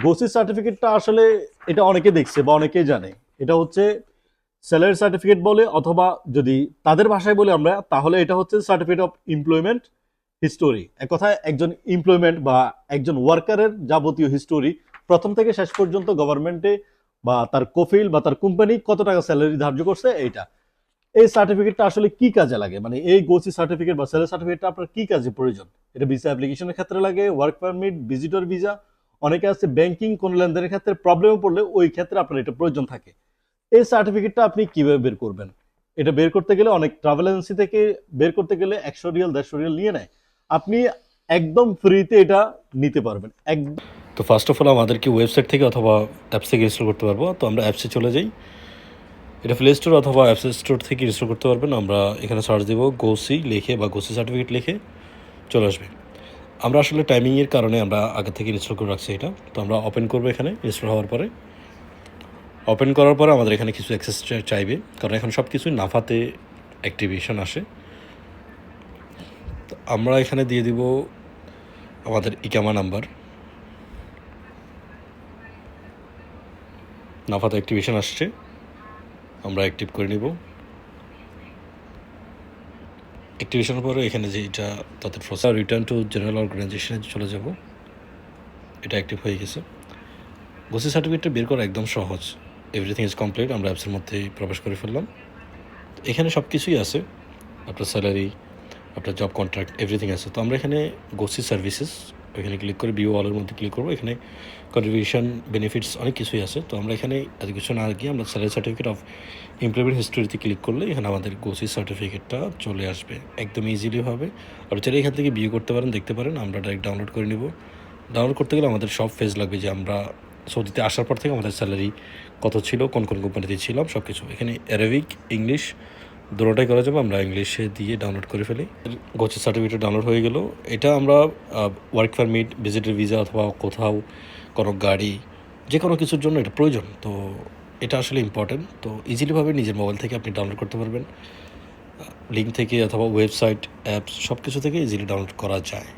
গোসি সার্টিফিকেটটা আসলে এটা অনেকে দেখছে বা অনেকেই জানে। এটা হচ্ছে স্যালারি সার্টিফিকেট বলে, অথবা যদি তাদের ভাষায় বলি আমরা, তাহলে এটা হচ্ছে সার্টিফিকেট অফ এমপ্লয়মেন্ট হিস্টোরি। এক কথায় একজন এমপ্লয়মেন্ট বা একজন ওয়ার্কারের যাবতীয় হিস্টোরি, প্রথম থেকে শেষ পর্যন্ত গভর্নমেন্টে বা তার কফিল বা তার কোম্পানি কত টাকা স্যালারি ধার্য করছে এইটা। এই সার্টিফিকেটটা আসলে কি কাজে লাগে, মানে এই গোসি সার্টিফিকেট বা স্যালারি সার্টিফিকেটটা আপনার কি কাজে প্রয়োজন? এটা ভিসা অ্যাপ্লিকেশনের ক্ষেত্রে লাগে, ওয়ার্ক পারমিট, ভিজিটর ভিসা, অনেকে আছে ব্যাংকিং কোন লেনদেনের ক্ষেত্রে প্রবলেমে পড়লে ওই ক্ষেত্রে আপনার এটা প্রয়োজন থাকে। এই সার্টিফিকেটটা আপনি কিভাবে বের করবেন? এটা বের করতে গেলে অনেক ট্রাভেল এজেন্সি থেকে বের করতে গেলে 100 রিয়াল 150 রিয়াল নিয়ে নেয়। আপনি একদম ফ্রিতে এটা নিতে পারবেন একদম। তো ফার্স্ট অফ অল আমাদেরকে ওয়েবসাইট থেকে অথবা অ্যাপস থেকে ইনস্টল করতে পারবো। তো আমরা অ্যাপসে চলে যাই। এটা প্লে স্টোর অথবা অ্যাপস স্টোর থেকে ইনস্টল করতে পারবেন। আমরা এখানে সার্চ দেবো গোসি লিখে বা গোসি সার্টিফিকেট লিখে, চলে আসবে। আমরা আসলে টাইমিংয়ের কারণে আমরা আগে থেকে ইনস্টল করে রাখছি এটা। তো আমরা ওপেন করবো এখানে। ইনস্টল হওয়ার পরে, ওপেন করার পরে আমাদের এখানে কিছু অ্যাক্সেস চাইবে, কারণ এখন সব কিছুই নাফাতে অ্যাক্টিভেশন আসে। তো আমরা এখানে দিয়ে দিব আমাদের ইকামা নাম্বার। নাফাতে অ্যাক্টিভেশন আসছে, আমরা অ্যাক্টিভ করে নিব। অ্যাক্টিভেশনের পরে এখানে যে এটা তাদের প্রসেস, রিটার্ন টু জেনারেল অর্গানাইজেশনে চলে যাব। এটা অ্যাক্টিভ হয়ে গেছে। গোসি সার্টিফিকেটটা বের করা একদম সহজ। Everything is complete. আমরা অ্যাপসের মধ্যে প্রবেশ করে ফেললাম। এখানে সব কিছুই আছে, আপনার স্যালারি, আপনার জব কন্ট্রাক্ট, এভরিথিং আছে। তো আমরা এখানে গোসি সার্ভিসেস এখানে ক্লিক করে ভিউ অলের মধ্যে ক্লিক করবো। এখানে কন্ট্রিবিউশন, বেনিফিটস অনেক কিছুই আছে। তো আমরা এখানে এত কিছু না গিয়ে আমরা স্যালারি সার্টিফিকেট অফ এমপ্লয়মেন্ট হিস্টোরিতে ক্লিক করলে এখানে আমাদের গোসি সার্টিফিকেটটা চলে আসবে একদম ইজিলি হবে। আর চাইলে এখান থেকে ভিউ করতে পারেন, দেখতে পারেন। আমরা ডাইরেক্ট ডাউনলোড করে নিব। ডাউনলোড করতে গেলে আমাদের সব ফেজ লাগবে, যে আমরা সৌদিতে আসার পর থেকে আমাদের স্যালারি কত ছিল, কোন কোন কোম্পানিতে ছিলাম, সব কিছু এখানে অ্যারাবিক, ইংলিশ দুটোটাই করা যাবে। আমরা ইংলিশে দিয়ে ডাউনলোড করে ফেলি। গোসি সার্টিফিকেট ডাউনলোড হয়ে গেল। এটা আমরা ওয়ার্ক পারমিট, ভিজিটর ভিসা অথবা কোথাও কোনো গাড়ি, যে কোনো কিছুর জন্য এটা প্রয়োজন। তো এটা আসলে ইম্পর্টেন্ট। তো ইজিলিভাবে নিজের মোবাইল থেকে আপনি ডাউনলোড করতে পারবেন, লিঙ্ক থেকে অথবা ওয়েবসাইট, অ্যাপস সব কিছু থেকে ইজিলি ডাউনলোড করা যায়।